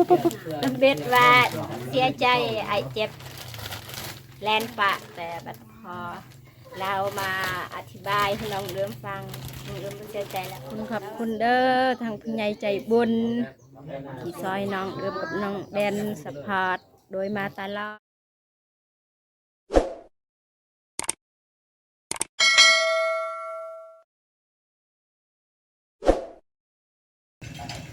เบ็ดว่าเสียใจไอ้เจ็บแลนปะแต่บัดพอเรามาอธิบายให้น้องเริ่มฟังน้องเริ่มเสียใจแล้วคุณขอบคุณเด้อทางผู้ใหญ่ใจบุญที่ซอยน้องเริ่มกับน้องแดนสปอร์ตโดยมาตลอด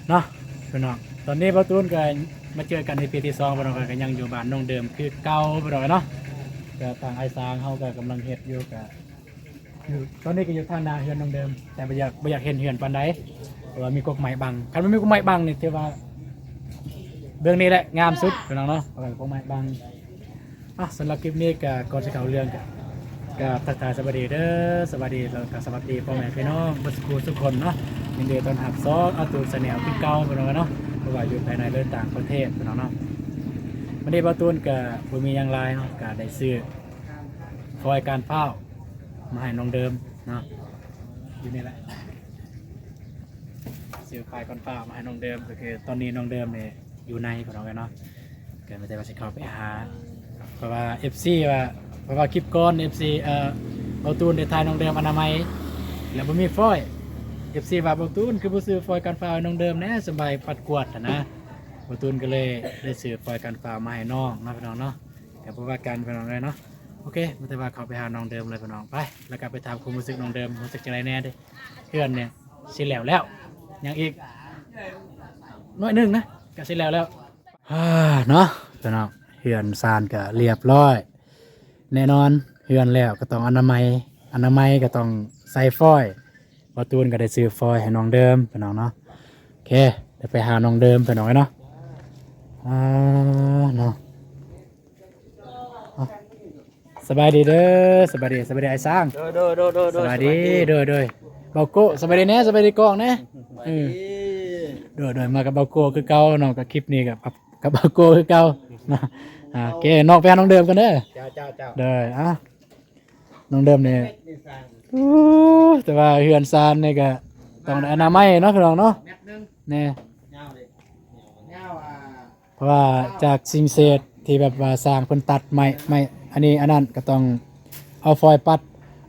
เนาะพี่น้องตอนนี้ประตูนกันมาเจอกันในปีที่2พี่น้องก็ยังอยู่บ้านน้องเดิมคือเก่าพี่น้องเนาะก็ต่างไอ้สร้างเฮาก็กำลังเฮ็ดอยู่ก็อยู่ตอนนี้ก็อยู่ทางนาเฮือนน้องเดิมแต่บ่อยากเห็นเฮือนปานใดเพราะว่ามีกกไม้บังคันมันมีกกไม้บังนี่ถือว่าเรื่องนี้แหละงามสุดพี่น้องเนาะเพราะว่ากกไม้บังสำหรับคลิปนี้ก็ก่อนจะเข้าเรื่องก็ทักทายสวัสดีเด้อสวัสดีแล้วก็สวัสดีพ่อแม่พี่น้องเบิดทุกคนเนาะยินดีต้อนรับซ้อเอาตูเสนียวพี่เก่าพี่น้องเนาะเพราะว่าอยู่ภายในเรือนต่างประเทศพี่น้องเนาะวันนี้ประตูนก็บ่มีอย่างไรเนาะก็ได้ซื้อฟอยการเฝ้ามาให้น้องเดิมเนาะอยู่นี่แหละซื้อฟอยการเฝ้ามาให้น้องเดิมก็คือตอนนี้น้องเดิมเนี่ยอยู่ในพี่น้องเนาะก็ไม่ได้ว่าจะเข้าไปหาเพราะว่า FC ว่าเพราะว่าคลิปก่อน FC เอาตูนได้ทายน้องเดิมอนามัยแล้วบ่มีฟอย FC ว่าเอาตูนคือบ่ซื้อฟอยกันฟ้าน้องเดิมแน่สบายปัดกวาดนะเอาตูนก็เลยได้ซื้อฟอยกันฟ้ามาให้น้องนะพี่น้องเนาะก็บ่ว่ากันพี่น้องเลยเนาะโอเคบ่ได้ว่าเข้าไปหาน้องเดิมเลยพี่น้องไปแล้วก็ไปถามความรู้สึกน้องเดิมรู้สึกจังไดแน่เด้เพื่อนเนี่ยสิแล้วยังอีกน้อยนึงนะก็สิแล้วเนาะพี่น้องเฮือนซานก็เรียบร้อยแน่นอนเฮือนแล้วก็ต้องอนามัยก็ต้องใส่ฟอยประตูนก็ได้ซื้อฟอยให้น้องเดิมพี่น้องเนาะโอเคเดี๋ยวไปหาน้องเดิมพี่น้องเนาะเนาะสบายดีเด้อสบายดีไอ้สร้างสบายดีเด้อเบาโก้สบายดีแน่สบายดีกองแน่เด้อมากับเบาโก้คือเก่าน้องกับคลิปนี้กับเบาโก้คือเก่านะโอเคนอกไปหาน้องเดิมกันเด้อเจ้าเด้อน้องเดิมเนี่ยแต่ว่าเฮือนซานนี่ก็ต้องอนามัยเนาะพี่น้องเนาะนี่เพราะว่าจากสิ่งเศษที่แบบว่าสร้างเพิ่นตัดไม่อันนี้อันนั้นก็ต้องเอาฟอยล์ปัด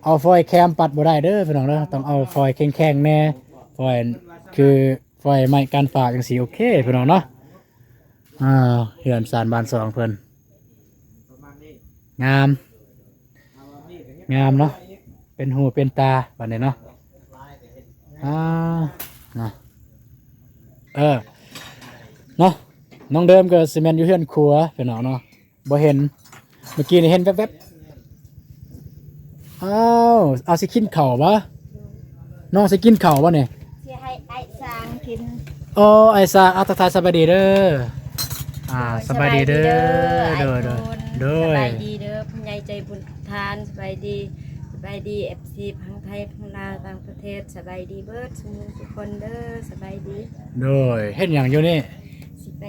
เอาฟอยล์แคมปัดบ่ได้เด้อพี่น้องเด้อต้องเอาฟอยล์แข็งๆแน่ฟอยล์คือฟอยล์ไม้กันฝากจังซี่โอเคพี่น้องเนาะเฮือนซานบ้านสองเพิ่นงามเนาะเป็นหูเป็นตาแบบนี้เนาะเนาะเนาะน้องเดิมก็ซีเมนต์อยู่เฮือนครัวเป็นน้องเนาะบ่เห็นเมื่อกี้นี่เห็นแวบๆเอาสิกินข้าวบ่น้องสิกินข้าวบ่เนี่ยสิให้ไอ้สร้างกินไอ้ซาทักทายสบายดีเด้อสบายดีเด้อสบายดีเด้อผู้ใหญ่ใจบุญทานสบายดีFC ทั้งไทยทั้งลาวต่างประเทศสบายดีเบิดทุกคนเด้อสบายดีโดยเฮ็ดหยังอยู่นี่สิไป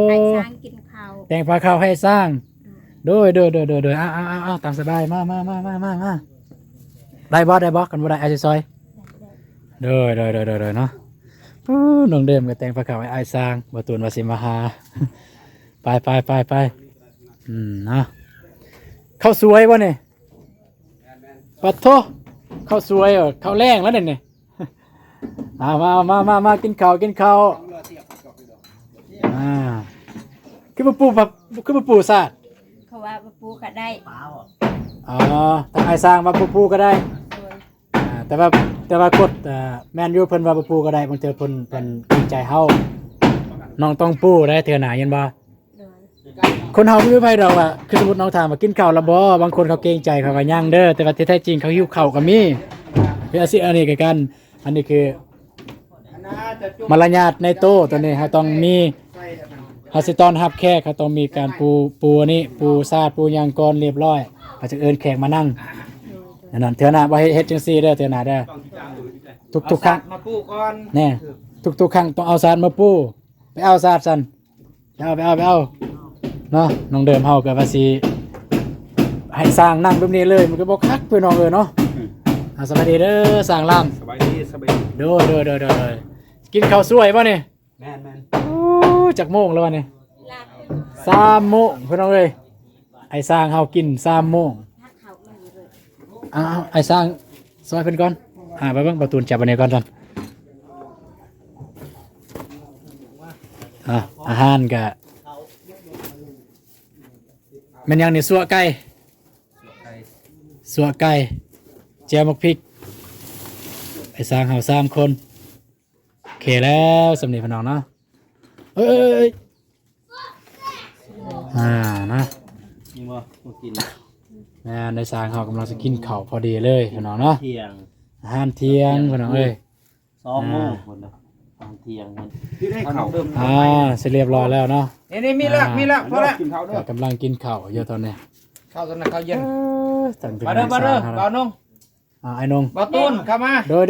ไอ้สร้างกินข้าวแต่งผ้าขาวให้สร้างโดยตามสบายมาได้บ่กันบ่ได้ไอ้ซอยโดยเนาะน้องเดิมก็แต่งผ้าขาวให้ไอ้สร้างบ่ตูนว่าสิมาหาไปเนาะเข้าสวยบ่เนี่ยปัดโทเข้าสวยเข้าแรงแล้วเนี่ยมากินข้าวคือมาปูซาดเขาว่าปูก็ได้ถ้าไอ้สร้างมาปูก็ได้แต่ว่ากดแมนยูเพิ่นว่าปูก็ได้บางเทื่อเพิ่นเกรงใจเฮาน้องต้องปูได้เทื่อหน้าเห็นบ่คนเฮาไม่รู้ไผดอกว่าคือสมมุติน้องถามว่ากินข้าวแล้วบ่บางคนเขาเกรงใจเขาก็ย่างเด้อแต่ว่าแท้จริงเขาหิวข้าวก็มีคืออันนี้คือกันอันนี้คือมารยาทในโต๊ะตัวนี้เฮาต้องมีเฮาสิต้อนรับแขกเขาต้องมีการปูนี่ปูซาดปูย่างก่อนเรียบร้อยเขาจะเอิ้นแขกมานั่งนั่นเทื่อหน้าบ่เฮ็ดจังซี่เด้อเทื่อหน้าเด้อทุกครั้งมาปูก่อนแน่ทุกครั้งต้องเอาซาดมาปูไปเอาซาดซั่นไปเอาเนาะน้องเดิมเฮาก็ว่าสิให้สร้างนั่งแบบนี้เลยมันก็บ่คักเพิ่นน้องเนาะสบายดีเด้อสร้างล่ำสบายดีเด้อกินข้าวสวยบ่นี่แม่น จากโมงแล้ววันนี้3 โมงพี่น้องเอ้ยไอ้สร้างเฮากิน3 โมงเอาไอ้สร้างซอยเพิ่นก่อนไปเบิ่งประตูจับอันนี้ก่อนซั่นอาหารก็แม่นยังนี่สัวไก่แจ่วหมกพริกไอ้สร้างเฮา3 คนโอเคแล้วสำนีพี่น้องเนาะเอ้ยนะ นี่บ่มากิน ในสางเขากำลังจะกินข้าวพอดีเลยพี่น้องเนาะ เที่ยง อาหารเที่ยงพี่น้องเอ้ย 2 โมงพุ่นน่ะตอนเที่ยงมันที่ได้ข้าว เสร็จเรียบร้อยแล้วเนาะ นี่มีแล้วพอแล้ว ก็กำลังกินข้าวอยู่ตอนนี้ ข้าวตอนนั้นข้าวเย็น ตั้งเป็น มาเด้อบ่าวนง ไอ้นง บ่าวตูนเข้ามา โดย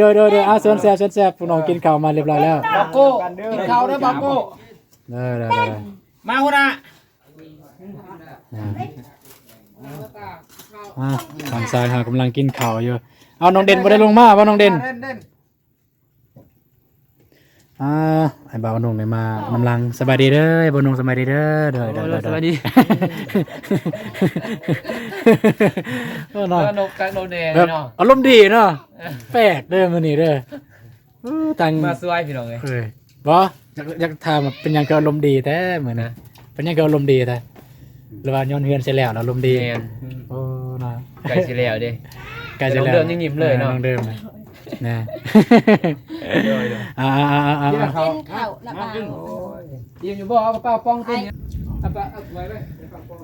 เชิญแซ่บพี่น้องกินข้าวมาเรียบร้อยแล้ว บ่าวโก้กินข้าวเด้อบ่าวโก้ เด้อ มาหัวหน้า ทางซ้ายเขากำลังกินข้าวอยู่เอาน้องเด่นบ่ได้ลงมาบ่น้องเด่น เด่น ไอ้บ่าวนงได้มากำลังสบายดีเด้อบ่าวนงสบายดีเด้อเด้อสบายดีเนาะ นกกักนกแดง แบบ เนาะ อารมณ์ดีเนาะแปลกเด้อมื้อนี้เด้อตัง มาสวยพี่น้องเอ้ย เอ้ยบ่อยากถามว่าเป็นหยังก็อารมณ์ดีแท้มื้อนะเป็นหยังก็อารมณ์ดีแท้หรือว่าย้อนเฮือนเสียแล้วอารมณ์ดี แม่น โอ้น่ะ ใกล้สิแล้วเด้ ใกล้จะแล้ว น้องเดิมยังยิ้มเลยเนาะ น้องเดิมเลยนะ เด้อ กินข้าว กินข้าวนะบ่าว ยิงอยู่บ่เอาเป้าป้องกินเอาไปเอาไว้เลย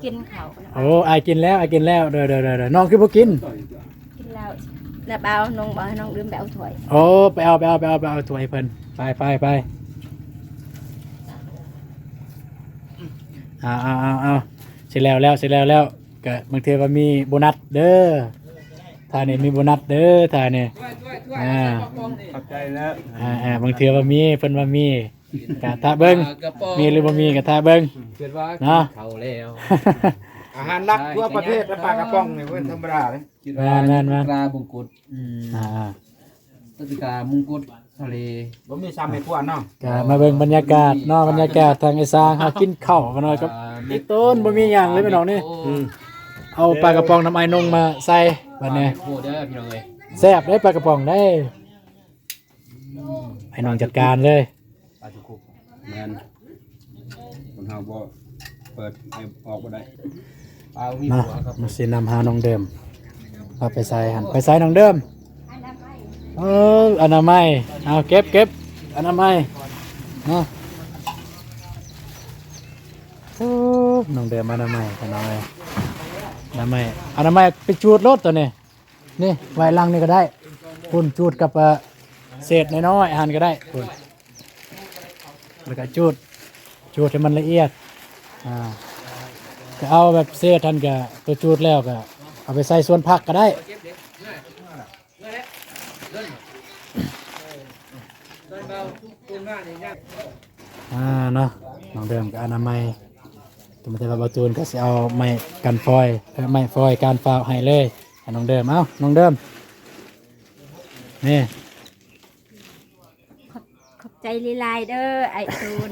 กินข้าวนะ โอ้ไอายกินแล้วเด้อน้องคือบ่กิน กินแล้วนะบ่าวน้องบอกให้น้องดื่มไปเอาถ้วย โอ้ไปเอาถ้วยให้เพิ่นไปเอาเสร็จแล้วก็บางทีก็มีโบนัสเด้อถ้านี่มีโบนัสเด้อถ้านี่ ขอบใจแล้ว บางทีว่ามีเพิ่นว่ามีกะถ้าเบิ่งมีหรือบ่มีกะถ้าเบิ่ง เกิดว่า เนาะ เขาแล้ว อาหารรักทั่วประเทศและปลากระป๋องนี่เพิ่นธรรมดาเลย แม่น ปลาบุงกุฎ อ่า ต้นกามุงกุฎทะเล บ่มีซ้ำให้พวกเนาะ ก็มาเบิ่งบรรยากาศเนาะบรรยากาศทางไอ้สร้างหากินข้าวกันหน่อยครับอีต้นบ่มีหยังเลยพี่น้องนี่เอาปลากระป๋องน้ำไอ้นงมาใส่บัดนี้ โคเด้อพี่น้องเอ้ย แซ่บได้ปลากระป๋องได้ไอ้น้องจัดการเลย ปลาจุกุก แม่นคนเฮาบ่เปิดให้ออกบ่ได้ ปลาวิ่ง เนาะ หัวครับ มาสินำหาน้องเดิมเอาไปใส่หันไปใส่น้องเดิมอนามัยเอาเก็บอนามัยเนาะน้องเดิมอนามัยกันหน่อยอนามัยไปจูดรถตัวนี้นี่ไว้ลังนี่ก็ได้คุณจูดกับเศษน้อยๆหั่นก็ได้คุณแล้วก็จูดให้มันละเอียดก็เอาแบบเศษท่านก็ตัวจูดแล้วก็เอาไปใส่ส่วนผักก็ได้เนาะน้องเดิมกับอนามัยตัวมันจะประตูนก็จะเอาไม้กันฟอยไม้ฟอยการฟาวให้เลยให้น้องเดิมเอาน้องเดิมนี่ ขอบใจลีลายเด้อไอ้ตูน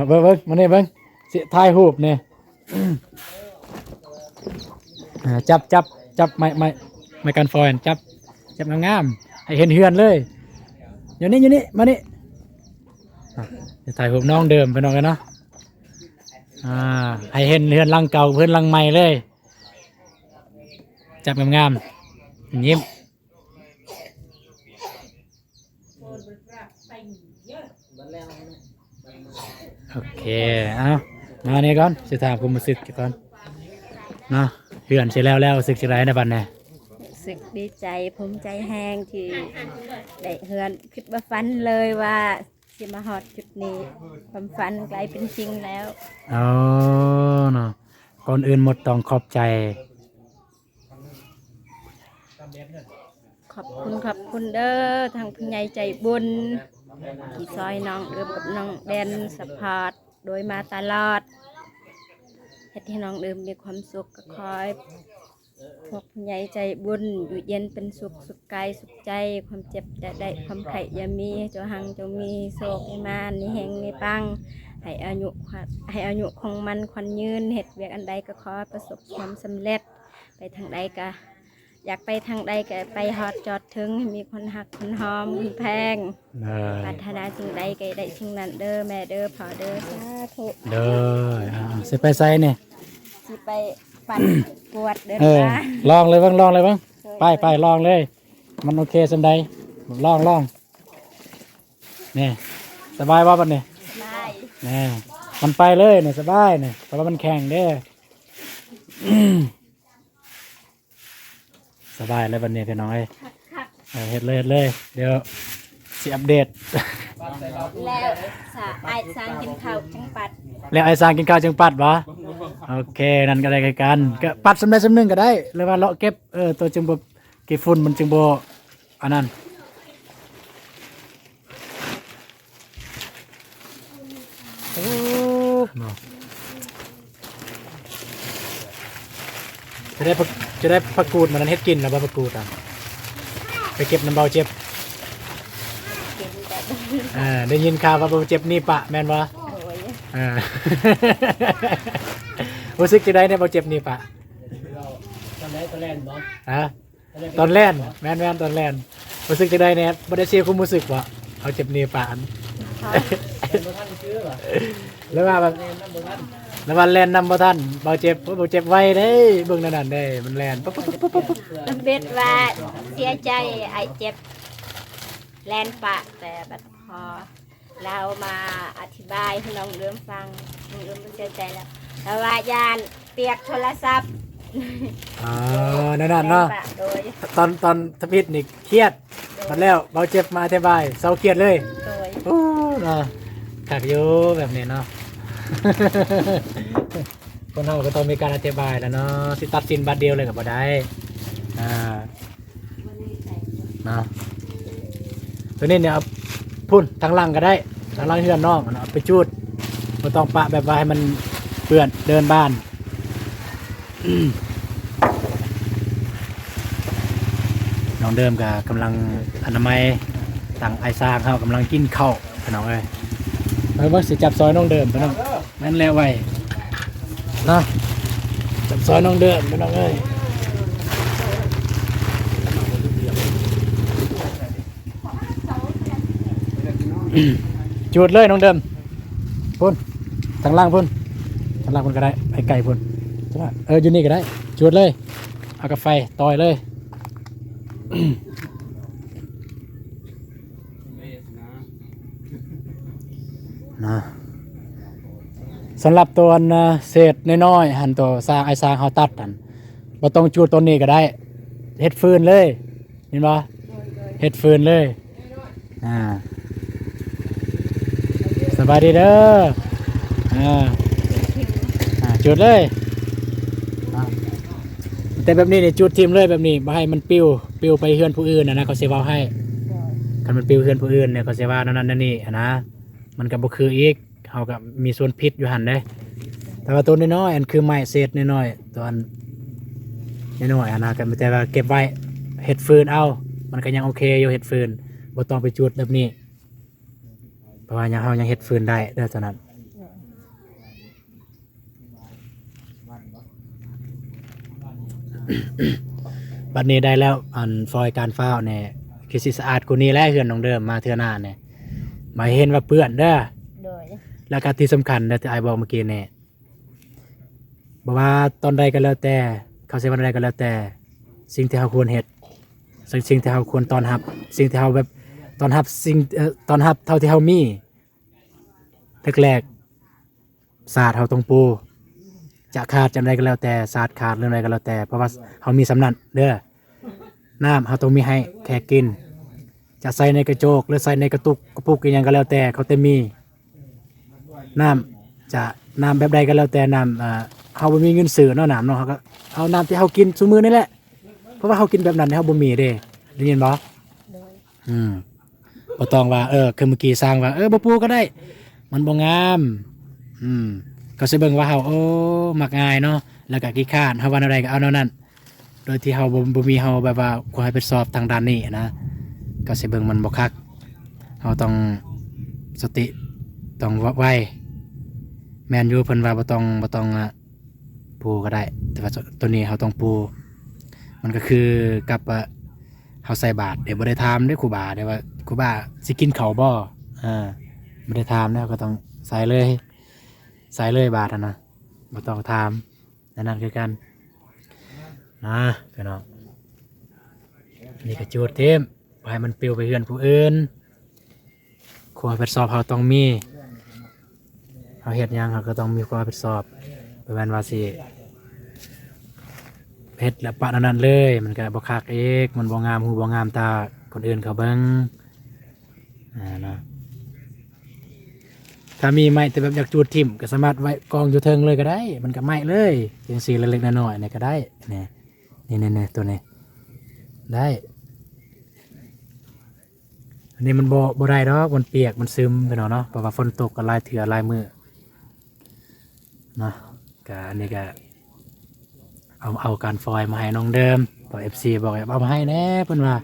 เบิ้งมาเนี่ยเบิ้งสิถ่ายรูปเนี่ยจับไม้กันฟอยจับงามๆให้เห็นเฮือนเลยอยู่นี่มานี่จะถ่ายรูปน้องเดิมไปน้องกันเนาะให้เห็นเฮือนหลังเก่าเพื่อนหลังใหม่เลยจับงามๆยิ้มโอเคเอามาเนี่ยก่อนจะถามความรู้สึกก่อนเนาะเฮือนเสร็จแล้วรู้สึกสิไรในบัดเนี่ย รู้สึกดีใจภูมิใจแห้งที่ได้เฮือนคิดว่าฝันเลยว่าสิมาฮอดจุดนี้ความฝันกลายเป็นจริงแล้ว เอาเนาะก่อนอื่นหมดต้องขอบใจ ขอบคุณเด้อทางผู้ใหญ่ใจบุญที่ซอยน้องเดิมกับน้องแดนสปอร์ตโดยมาตลอดเฮ็ดให้น้องเดิมมีความสุขก็คอย พวกผู้ใหญ่ใจบุญอยู่เย็นเป็นสุขสุขกายสุขใจความเจ็บจะได้ความไข่อย่ามีเจ้าหังเจ้ามีโศกให้มานี่แหงนี่ปังให้อายุของมันควันยืนเหตุเวียกอันใดก็ขอประสบความสำเร็จไปทางใดก็อยากไปทางใดก็ไปฮอดจอดถึงให้มีคนหักคนหอมคนแพง เด้อ ปรารถนาสิ่งใดก็ได้สิ่งนั้นเด้อแม่เด้อพ่อเด้อสาธุ เด้อสิไปไสเนี่ย สิไปปั่นกวดเดิน เออ มา ลองเลยเบ้างลองเลยเบ้างไปลองเลย มันโอเคสำใดลองนี่สบายว่าบัดนี้ ได้ นี่มันไปเลยเนี่ยสบายเนี่ยเพราะว่ามันแข็งเด้อ สบายเลยบัดนี้พี่น้องเอ้ย คัก เฮ็ดเลยเดี๋ยวสิอัปเดต ๆแล้วไอ้สร้างกินข้าวจังปัด แล้วไอ้สร้างกินข้าวจึงปัดบ่โอเคนั่นก็ได้คือกันก็ปัดสำใดสำหนึงก็ได้หรือว่าเลาะเก็บตัวจึงบ่เก็บฝุ่นมันจึงบ่อันนั้นโอ้เนาะจะได้ผักกูดมันนั้นเฮ็ดกินแล้วบ่ผักกูดอ่ะไปเก็บน้ำเบาเจ็บ กินแต่ ได้ยินข่าวว่าเบาเจ็บนี่ปะแม่นบ่ โอ้ย รู้สึกจะได้เนี่ยเบาเจ็บนี่ปะ ตอนแรกบ่ ฮะตอนแล่นแม่นตอนแล่นรู้สึกจะได้เนี่ยบ่ได้เสียความรู้สึกว่าเอาเจ็บนี่ปะอัน บ่ทันซื้อบ่ แล้วว่าแบบ แม่นบ่ทัน แล้วว่าแล่นนำบ่ทันเบาเจ็บไวเด้เบิ่งนั่นเด้มันแล่นปุ๊บ น้ำเบ็ดว่าเสียใจไอ้เจ็บแลนปะแต่แบบพอเรามาอธิบายให้น้องเริ่มฟังน้องเริ่มเสียใจแล้วแต่ว่ายานเปียกโทรศัพท์ อ๋อนั่นน่ะเนาะ แลปโดย ตอนทพิษนี่เครียดมันแล้วเบาเจ็บมาอธิบายเศร้าเครียดเลย โดย โอ้เนาะขักอยู่แบบนี้เนาะ คนเราก็ต้องมีการอธิบายแล้วเนาะสิตัดสินบัดเดียวเลยกับบ่ได้เนาะตัวนี้เนี่ยเอาพุ่นทางหลังก็ได้ทางหลังเฮือนน้องเอาไปจูดบ่ต้องปะแบบว่าให้มันเปื้อนเดินบ้าน น้องเดิมกับกำลังอนามัยต่างไอซางเขากำลังกินข้าวพี่น้องเอ้ยไปว่าสิจับซอยน้องเดิมพี่น้องนั่นแหละไว้เนาะจับซอยน้องเดิมพี่น้องเอ้ย จูดเลยน้องเดิมพุ่นทางล่างพุ่นทางล่างพุ่นก็ได้ไปไก่พุ่นอยู่นี่ก็ได้จูดเลยเอากาแฟต่อยเลย นะสำหรับตัวเศษน้อยๆหันตัวสร้างไอสร้างเขาตัดหันบ่ต้องจูดตัวนี้ก็ได้เฮ็ดฟืนเลยเห็นบ่เฮ็ดฟืนเลยสบายดีเด้อจุดเลยแต่แบบนี้เนี่ยจุดทิมเลยแบบนี้บ่ให้มันปิ้วไปเฮือนผู้อื่นนะเขาสิเว้าให้คันมันปิ้วเฮือนผู้อื่นเนี่ยเขาสิว่านั่นนี่นะมันก็บ่คืออีกเขาก็มีส่วนพิษอยู่หั่นเด้แต่ว่าตัวน้อยๆอันคือไม้เศษน้อยๆตัวอันน้อยๆนะกันแต่ว่าเก็บไว้เฮ็ดฟืนเอามันก็ยังโอเคอยู่เฮ็ดฟืนบ่ต้องไปจุดแบบนี้เพราะว่ายังเฮายังเฮ็ดฟืนได้เด้อตอนนั้นบัดนี้ได้แล้วอันฟอยการฟ้าวเนี่ยคือสิสะอาดกว่านี้แล้วเฮือนน้องเดิมมาเทื่อหน้าเนี่ยมาเห็นว่าเปื้อนเด้อ โดย แล้วก็ที่สำคัญนะที่ไอ้บอกเมื่อกี้เนี่ยบอกว่าตอนใดก็แล้วแต่เขาเสียวันใดก็แล้วแต่สิ่งที่เขาควรเฮ็ดสิ่งที่เขาควรตอนรับสิ่งที่เขาแบบตอนรับสิ่งตอนรับเท่าที่เขามีแรกๆศาสตร์เขาตรงปูจะขาดจำใดก็แล้วแต่ศาสตร์ขาดเรื่องใดก็แล้วแต่เพราะว่าเขามีสำนักเด้อน้ำเขาต้องมีให้แขกกินจะใส่ในกระโจกหรือใส่ในกระปุกอย่างก็แล้วแต่เขาเต็มมีน้ำจะน้ำแบบใดก็แล้วแต่น้ำเขาบ่มีเงินซื้อเนาะน้ำเนาะเขาก็เอาน้ำที่เขากินซุมื้อนี่แหละเพราะว่าเขากินแบบนั้นเขาบ่มีเด้ได้ยินบ่ โดย บ่ต้องว่าคือเมื่อกี้สร้างว่าบ่ปลูกก็ได้มันบ่งามก็สิเบิ่งว่าเฮามักง่ายเนาะแล้วก็ขี้คร้านเฮาว่าแนวใดก็เอาแนวนั้น โดยที่เฮาบ่มีเฮาแบบว่าขอให้ไปสอบทางด้านนี้นะก็สิเบิ่งมันบ่คักเฮาต้องสติต้องไวแม่นอยู่เพิ่นว่าบ่ต้องปูก็ได้แต่ว่าตัวนี้เฮาต้องปูมันก็คือกับเฮาใส่บาตรเดี๋ยวบ่ได้ถามเด้อครูบาเด้อว่าครูบาสิกินข้าวบ่บ่ได้ถามแล้วก็ต้องใส่เลยบาตรนะบ่ต้องถามนั่นคือกันนะพี่น้องนี่ก็จูดเต็มไปให้มันปลิวไปเฮือนผู้อื่นความรับผิดชอบเราต้องมีเราเฮ็ดหยังเราก็ต้องมีความรับผิดชอบไปแม่นว่าสิเฮ็ดแล้วปะนั้นเลยมันก็บ่คักเอกมันบ่งามหูบ่งามตาคนอื่นเขาเบิ่งนะถ้ามีไม้แต่แบบอยากจูดทิ่มก็สามารถไว้กองอยู่เทิงเลยก็ได้มันก็ไม้เลยจังซี่เล็กๆน้อยๆนี่ก็ได้นี่ตัวนี้ได้อันนี้มันบ่ได้ดอกมันเปียกมันซึมไปเนาะเพราะว่าฝนตกก็ลายเถื่อลายมือเนาะก็อันนี้ก็เอาการฟอยมาให้น้องเดิมพอ FC บอกเอามาให้แน่เพิ่นว่า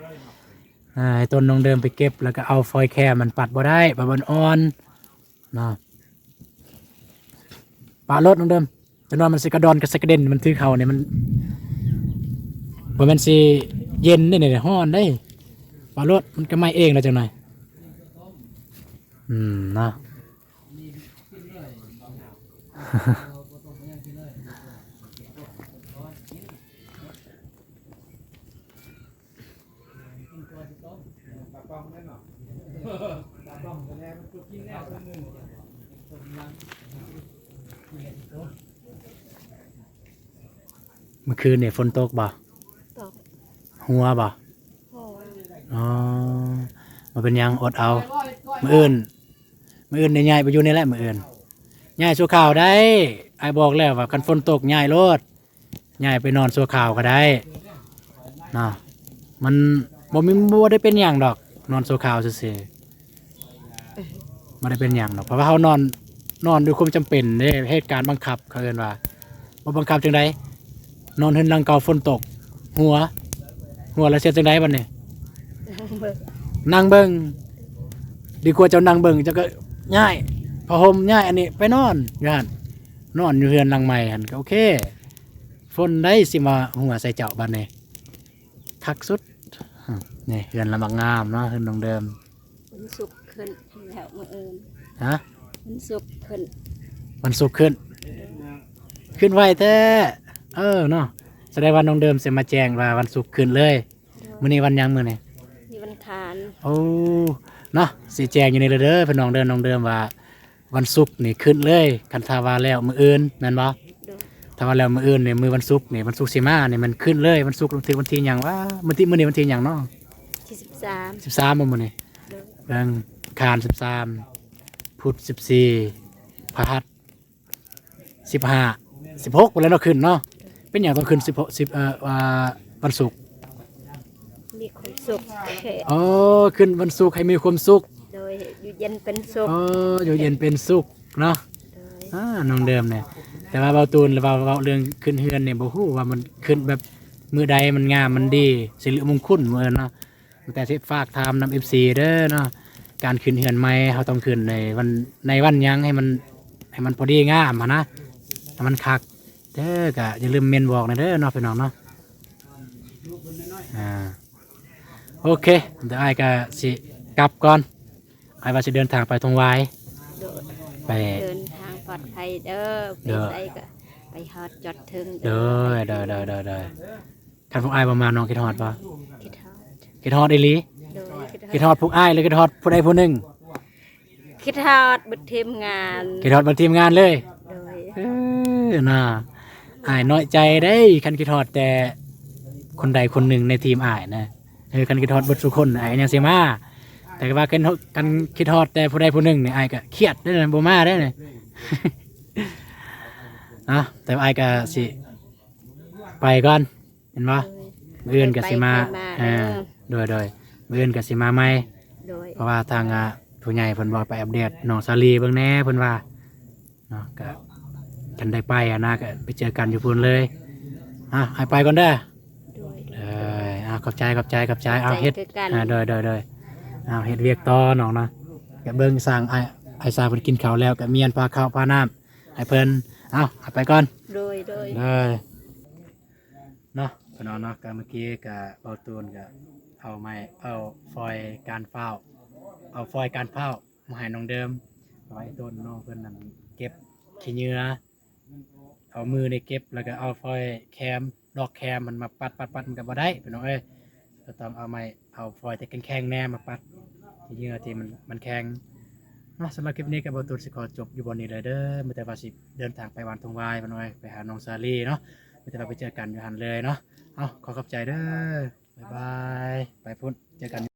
ให้ต้นน้องเดิมไปเก็บแล้วก็เอาฟอยแค่มันปัดบ่ได้ปัดมันอ่อนเนาะปะรถน้องเดิมจนว่ามันสิกระดอนกับสิกระเด็นมันถือเขาเนี่ยมันบ่แม่นสิเย็นนี่เนี่ยร้อนได้ปลารถมันก็ไหม้เองแล้วจังหน่อยนะเมื่อคืนเนี่ยฝนตกบ่ ตก หัวบ่ โอ้ย อ๋อมาเป็นหยังอดเอามื้ออื่นได้ย้ายไปอยู่นี่แหละมื้ออื่นย้ายชั่วคราวได้อ้ายบอกแล้วว่าคันฝนตกย้ายโลดย้ายไปนอนชั่วคราวก็ได้เนาะมันบ่ได้เป็นหยังดอกนอนชั่วคราวซื่อๆบ่ได้เป็นหยังดอกเพราะว่าเฮานอนด้วยความจำเป็นเด้เหตุการณ์บังคับเขาเอิ้นว่าบ่บังคับจังได๋นอนเฮือนหลังเก่าฝนตกหัวแล้วเสียจังได๋บัดนี้ นั่งเบิ่งดีกว่าเจ้านั่งเบิ่งเจ้าก็ง่ายพอห่มง่ายอันนี้ไปนอนอยู่หั่นนอนอยู่เฮือนหลังใหม่หั่นก็โอเคฝนได้สิมาหัวใส่เจ้าบัดนี้คักสุดนี่เฮือนละมักงามเนาะเฮือนตรงเดิม มันสุกขึ้นแล้วมื้ออื่น ฮะ มันสุกขึ้น มันสุกขึ้นไวแท้เนาะแสดงว่าน้องเดิมสิมาแจ้งว่าวันศุกร์ขึ้นเลยมื้อนี้วันหยังมื้อนี้ มีวันคาน โอ้เนาะสิแจ้งอยู่ในเด้อพี่น้องเดิมว่าวันศุกร์นี่ขึ้นเลยคันทาว่าแล้วมื้ออื่นแม่นบ่ โดย ถ้าว่าแล้วมื้ออื่นนี่มื้อวันศุกร์นี่วันศุกร์สิมานี่มันขึ้นเลยวันศุกร์ถึงวันที่หยังวะมื้อนี้วันที่หยังเนาะ ที่13 13บ่มื้อนี้ โดย เบิ่งคาน13พุธ14พฤหัส15 16บ่แล้วเนาะขึ้นเนาะเป็นหยังต้องขึ้นวันศุกร์ มีความสุขแค่ อ๋อขึ้นวันศุกร์ให้มีความสุข โดยอยู่เย็นเป็นสุข อยู่เย็นเป็นสุขเนาะ โดย น้องเดิมเนี่ยแต่ว่าเบาตูนหรือเบาเรื่องขึ้นเฮือนเนี่ยบ่ฮู้ว่ามันขึ้นแบบมือใดมันงามมันดีสิริมงคลมื้อเนาะแต่ที่ฝากถามนำ FC เด้อเนาะการขึ้นเฮือนใหม่เฮาต้องขึ้นในวันหยังให้มันพอดีงามหั้นนะให้มันคักเด้อก็อย่าลืมเมนบอกนะเด้อเนาะพี่น้องเนาะโอเคเดี๋ยวอ้ายก็สิกลับก่อนอ้ายว่าสิเดินทางไปทงวาย โดย ไป เดินทางปลอดภัยเด้อไป เด้อ ใส่ก็ไปฮอดจอดถึง เด้อคันพวกอ้ายประมาณน้องคิดฮอดป่ะ คิดฮอด คิดฮอดอีหลี โดย คิดฮอดพวกอ้ายหรือคิดฮอดผู้ใดผู้หนึ่ง คิดฮอดบุตรทีมงาน คิดฮอดบนทีมงานเลย โดย น่าอ้ายน้อยใจได้คันคิดฮอดแต่คนใดคนหนึ่งในทีมอ้ายนะคันคิดฮอดเบดทุกคนอ้ายยังสิมาแต่ว่ากันคิดฮอดแต่ผู้ใดผู้หนึ่งเนี่ยอ้ายก็เครียดได้อบ่มาได้อเนี่ย แต่ว่าอ้ายก็สิไปก่อนเห็นบ่มื้ออื่นก็สิมา ไปเด้อ โดยมื้ออื่นก็สิมาใหม่ โดย เพราะว่าทางผู้ใหญ่เพิ่นบอกไปอัปเดตน้องสาลีเบิ่งแหน่เพิ่นว่าเนาะก็ฉันได้ไปนะก็ไปเจอกันอยู่พุ่นเลยให้ไปก่อนเด้อ โด ขอบใจเอาเฮ็ด คือกัน โดยเอาเฮ็ดเวียกต่อน้องเนาะก็เบิ่งสร้างไอ้สร้างเพิ่นกินข้าวแล้วก็เมียนพาข้าวพาน้ำให้เพิ่นเอาไปก่อน โดย เลยเนาะพี่น้องเนาะก็เมื่อกี้ก็เบาตูนก็เอาฟอยการเฝ้าเอาฟอยการเฝ้ามาให้น้องเดิมไว้ต้นน้องเพิ่นนั่นเก็บขี้เหงื่อเอามือในเก็บแล้วก็เอาฟอยแคมดอกแคมมันมาปัดมันก็บ่ได้พี่น้องเอ้ยก็ต้องเอาฟอยที่แข็งๆแน่มาปัดขี้เหงื่อที่มันแข็งเนาะสำหรับคลิปนี้ก็เบาตูนสิขอจบอยู่บนนี้เลยเด้อมื้อแต่ว่าสิเดินทางไปวันทงวายพี่น้องเอ้ยไปหาน้องซาลีเนาะมื้อแต่ว่าไปเจอกันอยู่หันเลยเนาะขอขอบใจเด้อบ๊ายบายไปพุ่นเจอกัน